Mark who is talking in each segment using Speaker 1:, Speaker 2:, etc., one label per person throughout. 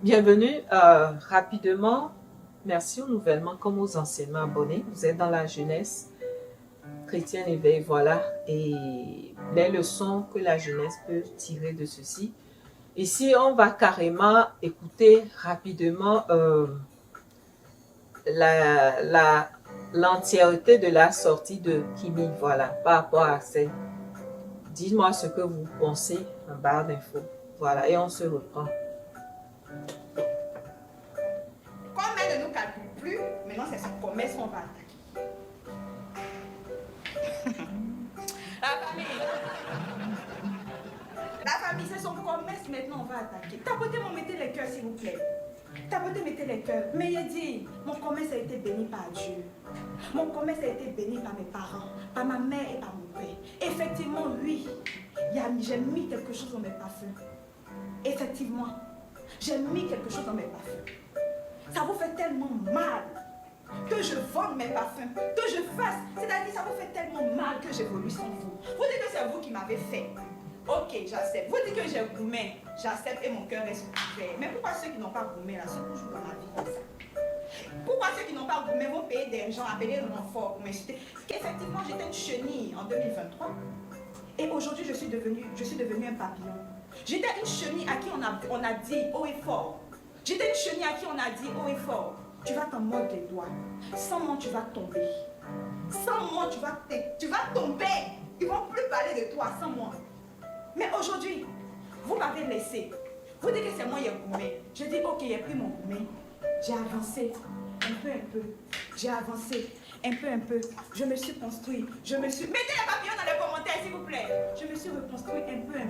Speaker 1: Bienvenue rapidement. Merci aux nouvellement comme aux anciennement abonnés. Vous êtes dans la jeunesse chrétienne éveil, voilà. Et les leçons que la jeunesse peut tirer de ceci. Ici, on va carrément écouter rapidement l'entièreté de la sortie de Kimi, voilà, par rapport à ça. Dites-moi ce que vous pensez en barre d'infos. Voilà, et on se reprend.
Speaker 2: Comme elle ne nous calcule plus, maintenant c'est son commerce qu'on va attaquer. La famille, c'est son commerce maintenant on va attaquer. Tapotez, mettez les cœurs s'il vous plaît. Tapotez, mettez les cœurs. Mais il dit, mon commerce a été béni par Dieu. Mon commerce a été béni par mes parents, par ma mère et par mon père. Effectivement, oui, j'ai mis quelque chose dans mes parfums. Effectivement, j'ai mis quelque chose dans mes parfums. Ça vous fait tellement mal que je vende mes parfums, que je fasse. C'est-à-dire, ça vous fait tellement mal que j'évolue sans vous. Vous dites que c'est vous qui m'avez fait. Ok, j'accepte. Vous dites que j'ai gourmé, j'accepte et mon cœur reste ouvert. Mais pourquoi ceux qui n'ont pas gourmé là, sont toujours dans ma vie comme ça? Pourquoi ceux qui n'ont pas gourmé vont payer des gens, appeler le renfort pour m'insulter? Qu'effectivement, j'étais une chenille en 2023. Et aujourd'hui, je suis devenue un papillon. J'étais une chenille à qui on a dit haut et fort. J'étais une chenille à qui on a dit haut et fort. Tu vas t'en mordre les doigts. Sans moi, tu vas tomber. Sans moi, tu vas tomber. Ils ne vont plus parler de toi sans moi. Mais aujourd'hui, vous m'avez laissé. Vous dites que c'est moi qui ai gourmé. Je dis, ok, j'ai pris mon gourmé. J'ai avancé un peu. J'ai avancé un peu. Je me suis construit. Mettez les papillons dans les commentaires, s'il vous plaît. Je me suis reconstruit un peu.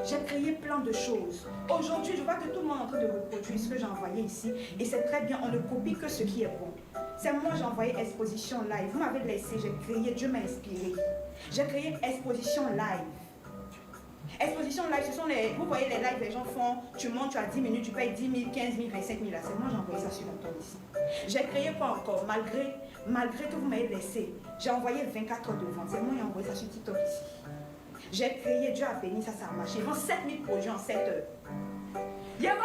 Speaker 2: J'ai créé plein de choses. Aujourd'hui, je vois que tout le monde est en train de reproduire ce que j'ai envoyé ici. Et c'est très bien, on ne copie que ce qui est bon. C'est moi, j'ai envoyé Exposition Live. Vous m'avez laissé, j'ai créé, Dieu m'a inspiré. J'ai créé Exposition Live. Exposition live, ce sont vous voyez les lives, les gens font, tu montes, tu as 10 minutes, tu payes 10 000, 15 000, 25 000 là. C'est moi, j'ai envoyé ça sur la toile ici. J'ai créé quoi encore, malgré que vous m'avez laissé, j'ai envoyé 24 heures de vente. C'est moi, j'ai envoyé ça sur TikTok ici. J'ai créé, Dieu a béni, ça a marché. Ils vendent 7 000 produits en 7 heures. Il y a 7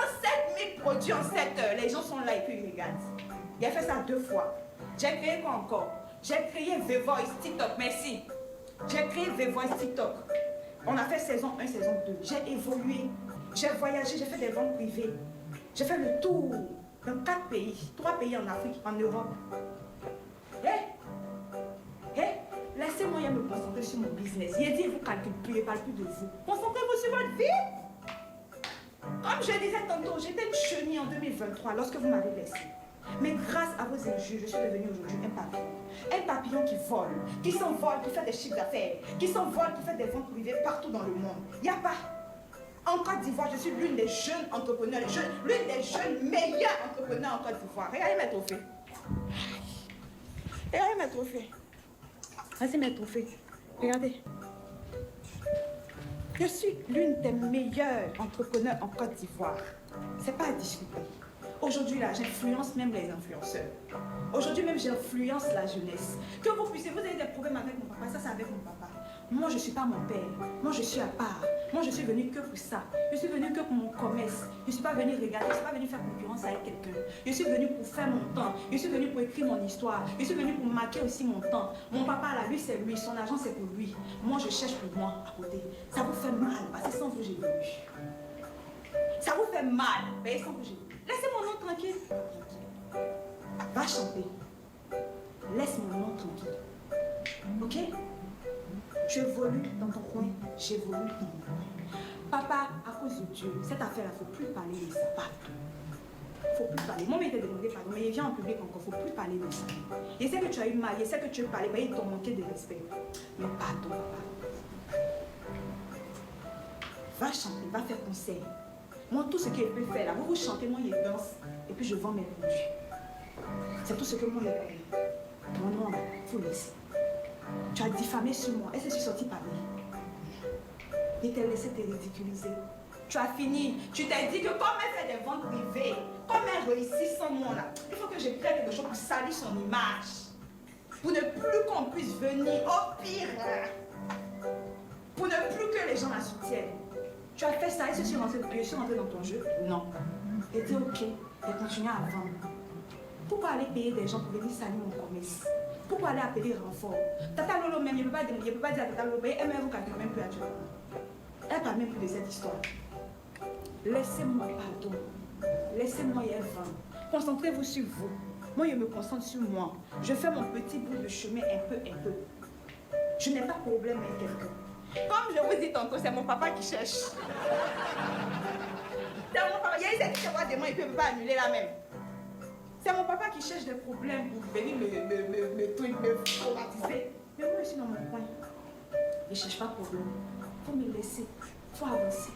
Speaker 2: 000 produits en 7 heures. Les gens sont là et puis ils regardent. Il a fait ça 2 fois. J'ai créé quoi encore? J'ai créé The Voice TikTok, merci. J'ai créé The Voice TikTok. On a fait saison 1, saison 2. J'ai évolué. J'ai voyagé, j'ai fait des ventes privées. J'ai fait le tour dans 4 pays. 3 pays en Afrique, en Europe. Laissez-moi me concentrer sur mon business. Il dit, vous calculez plus, il ne parle plus de vous. Concentrez-vous sur votre vie. Comme je disais tantôt, j'étais une chenille en 2023 lorsque vous m'avez laissé. Mais grâce à vos injures, je suis devenue aujourd'hui un papillon. Un papillon qui vole, qui s'envole, qui fait des chiffres d'affaires, qui s'envole, qui fait des ventes privées partout dans le monde. Il n'y a pas. En Côte d'Ivoire, je suis l'une des jeunes entrepreneurs, l'une des jeunes meilleures entrepreneurs en Côte d'Ivoire. Regardez mes trophées. Regardez mes trophées. Voici mes trophées. Regardez. Je suis l'une des meilleures entrepreneurs en Côte d'Ivoire. C'est pas à discuter. Aujourd'hui, là, j'influence même les influenceurs. Aujourd'hui, même, j'influence la jeunesse. Que vous puissiez, vous avez des problèmes avec mon papa, ça, c'est avec mon papa. Moi, je ne suis pas mon père. Moi, je suis à part. Moi, je suis venue que pour ça. Je suis venue que pour mon commerce. Je ne suis pas venue regarder, je ne suis pas venue faire concurrence avec quelqu'un. Je suis venue pour faire mon temps. Je suis venue pour écrire mon histoire. Je suis venue pour marquer aussi mon temps. Mon papa, là, lui, c'est lui. Son argent, c'est pour lui. Moi, je cherche pour moi à côté. Ça vous fait mal, parce que sans vous, j'évolue. Ça vous fait mal, mais sans vous, j'évolue. Laissez mon nom tranquille. Va chanter. Laisse mon nom tranquille. Ok? Tu évolues dans ton coin, j'évolue dans mon coin. Papa, à cause de Dieu, cette affaire-là, il ne faut plus parler de ça partout. Il ne faut plus parler. Moi, il t'a demandé pardon, mais il vient en public encore, il ne faut plus parler de ça. Je sais que tu as eu mal, je sais que tu veux parler, mais ils t'ont manqué de respect. Mais pardon, papa. Va chanter, va faire concert. Moi, tout ce qu'il peut faire là, vous chantez, moi, il danse, et puis je vends mes produits. C'est tout ce que moi, je fais. Mon nom, là, il faut laisser. Tu as diffamé sur moi. Est-ce que je suis sortie parler? Il t'a laissé te ridiculiser. Tu as fini. Tu t'es dit que comme elle fait des ventes privées, comme elle réussit sans moi, là, il faut que je crée quelque chose pour salir son image. Pour ne plus qu'on puisse venir, au pire, pour ne plus que les gens la soutiennent. Tu as fait ça, est-ce que je suis rentrée dans ton jeu? Non. J'ai dit ok, j'ai continué à vendre. Pourquoi aller payer des gens pour venir salir mon commerce? Pourquoi aller appeler renfort? Tata Lolo même, je ne peux pas dire à Tata Lolo, elle m'a dit même plus actuellement. Elle ne parle même plus de cette histoire. Laissez-moi, pardon. Laissez-moi y vendre. Concentrez-vous sur vous. Moi, je me concentre sur moi. Je fais mon petit bout de chemin un peu. Je n'ai pas de problème avec quelqu'un. Comme je vous dis tantôt, c'est mon papa qui cherche. C'est mon papa. Il y a une qui voit demain, il ne peut pas annuler la même. C'est mon papa qui cherche des problèmes pour venir me traumatiser. Mais moi, je suis dans mon coin. Je ne cherche pas de problème. Il faut me laisser. Il faut avancer.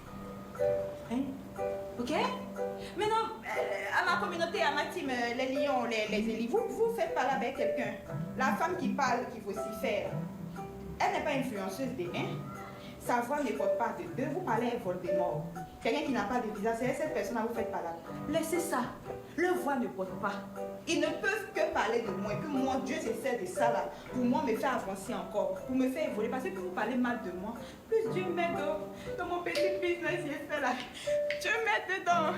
Speaker 2: Hein? Ok? Maintenant, à ma communauté, à ma team, les lions, les élis, vous faites parler avec quelqu'un. La femme qui parle, qui vocifère, elle n'est pas influenceuse des 1. Sa voix ne porte pas de 2. Vous parlez à Voldemort. Quelqu'un qui n'a pas de visage, c'est cette personne à vous faites parler. Laissez ça. Leur voix ne porte pas. Ils ne peuvent que parler de moi. Et puis moi, Dieu se sert de ça là. Pour moi, me faire avancer encore. Pour me faire évoluer. Parce que vous parlez mal de moi. Plus Dieu m'aide dans mon petit business j'ai fait là. Dieu m'aide dedans.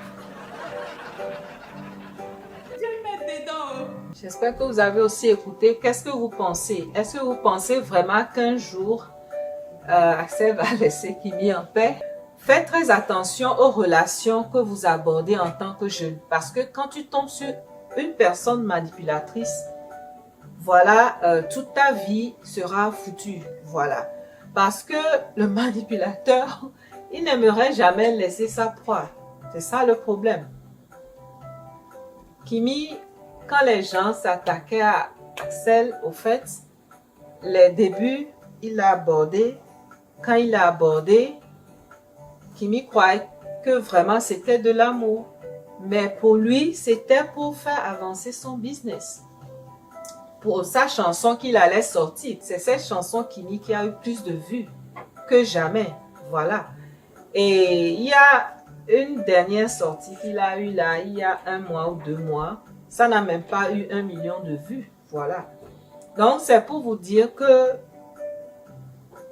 Speaker 2: Dieu m'aide dedans.
Speaker 1: J'espère que vous avez aussi écouté. Qu'est-ce que vous pensez? Est-ce que vous pensez vraiment qu'un jour, Axel va laisser Kimi en paix? Faites très attention aux relations que vous abordez en tant que jeune. Parce que quand tu tombes sur une personne manipulatrice, voilà, toute ta vie sera foutue. Voilà. Parce que le manipulateur, il n'aimerait jamais laisser sa proie. C'est ça le problème. Kimi, quand les gens s'attaquaient à Axel, au fait, les débuts, il l'a abordé. Quand il l'a abordé, Kimi croyait que vraiment c'était de l'amour. Mais pour lui, c'était pour faire avancer son business. Pour sa chanson qu'il allait sortir. C'est cette chanson Kimi qui a eu plus de vues que jamais. Voilà. Et il y a une dernière sortie qu'il a eue là, il y a 1 mois ou 2 mois. Ça n'a même pas eu 1 million de vues. Voilà. Donc, c'est pour vous dire que,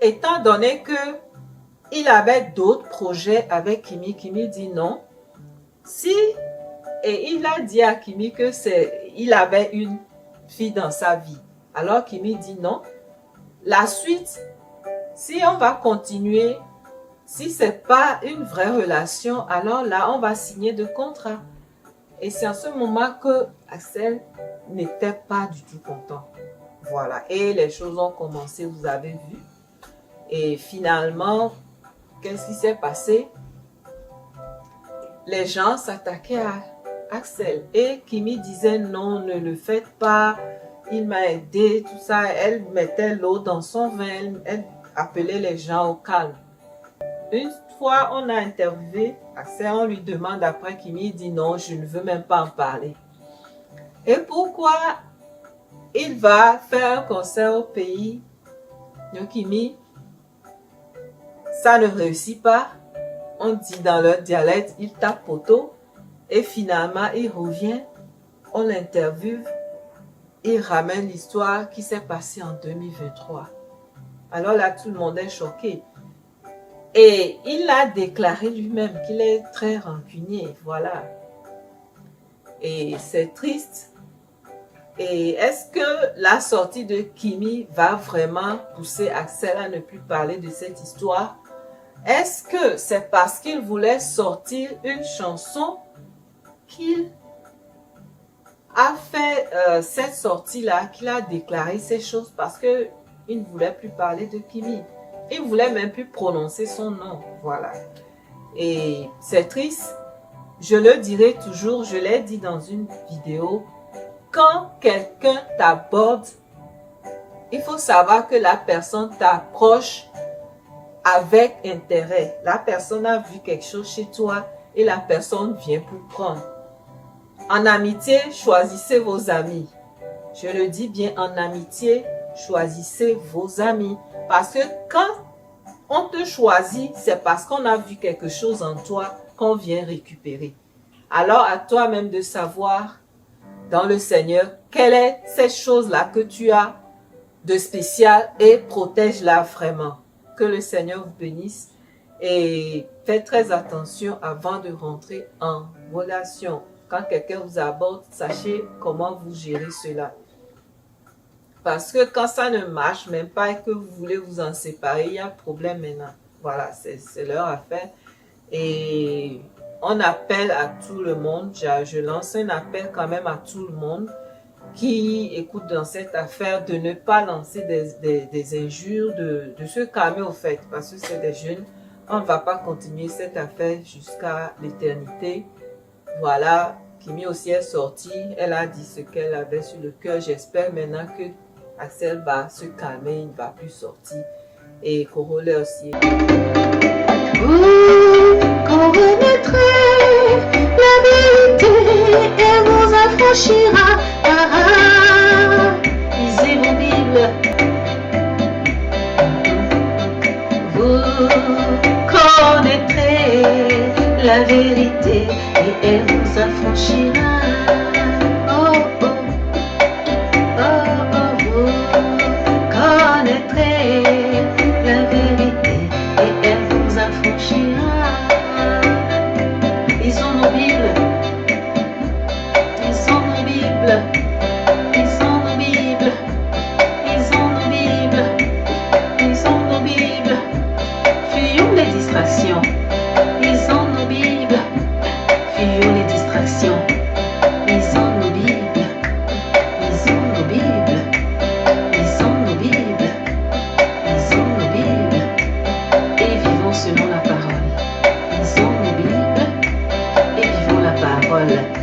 Speaker 1: étant donné que il avait d'autres projets avec Kimi, Kimi dit non. Et il a dit à Kimi que il avait une fille dans sa vie. Alors Kimi dit non. La suite, si on va continuer, si c'est pas une vraie relation, alors là, on va signer de contrat. Et c'est en ce moment que Axel n'était pas du tout content. Voilà. Et les choses ont commencé, vous avez vu. Et finalement, qu'est-ce qui s'est passé? Les gens s'attaquaient à Axel. Et Kimi disait non, ne le faites pas. Il m'a aidé, tout ça. Elle mettait l'eau dans son vin. Elle appelait les gens au calme. Une fois, on a interviewé Axel. On lui demande après, Kimi dit non, je ne veux même pas en parler. Et pourquoi il va faire un concert au pays de Kimi? Ça ne réussit pas. On dit dans leur dialecte, il tape poteau. Et finalement, il revient. On l'interviewe. Il ramène l'histoire qui s'est passée en 2023. Alors là, tout le monde est choqué. Et il a déclaré lui-même qu'il est très rancunier. Voilà. Et c'est triste. Et est-ce que la sortie de Kimi va vraiment pousser Axel à ne plus parler de cette histoire? Est-ce que c'est parce qu'il voulait sortir une chanson qu'il a fait cette sortie-là, qu'il a déclaré ces choses parce qu'il ne voulait plus parler de Kimi? Il ne voulait même plus prononcer son nom. Voilà. Et c'est triste. Je le dirai toujours, je l'ai dit dans une vidéo, quand quelqu'un t'aborde, il faut savoir que la personne t'approche avec intérêt. La personne a vu quelque chose chez toi et la personne vient pour prendre. En amitié, choisissez vos amis. Je le dis bien, en amitié, choisissez vos amis. Parce que quand on te choisit, c'est parce qu'on a vu quelque chose en toi qu'on vient récupérer. Alors à toi-même de savoir dans le Seigneur quelle est cette chose-là que tu as de spécial et protège-la vraiment. Que le Seigneur vous bénisse Et faites très attention avant de rentrer en relation. Quand quelqu'un vous aborde, sachez comment vous gérez cela. Parce que quand ça ne marche même pas et que vous voulez vous en séparer, il y a problème maintenant. Voilà, c'est leur affaire. Et on appelle à tout le monde, je lance un appel quand même à tout le monde qui écoute dans cette affaire de ne pas lancer des injures, de se calmer au fait, parce que c'est des jeunes. On ne va pas continuer cette affaire jusqu'à l'éternité. Voilà, Kimi aussi est sortie, elle a dit ce qu'elle avait sur le cœur. J'espère maintenant que Axel va se calmer, il ne va plus sortir. Et Corolle aussi.
Speaker 3: Vous connaîtrez la vérité et vous affranchira. Lisez vos Bibles. Vous connaîtrez la vérité et elle vous affranchira. Oh, oh, oh, oh, vous connaîtrez la vérité et elle vous affranchira. Ils ont nos Bibles. Ils ont nos Bibles. Ils ont nos Bibles. Ils ont nos Bibles. Ils ont nos Bibles. Fuyons les distractions. Ils ont nos Bibles. Fuyons les distractions. Ils ont nos Bibles. Ils ont nos Bibles. Ils ont nos Bibles. Ils ont nos Bibles. Et vivons selon la parole. Ils ont nos Bibles. Et vivons la parole.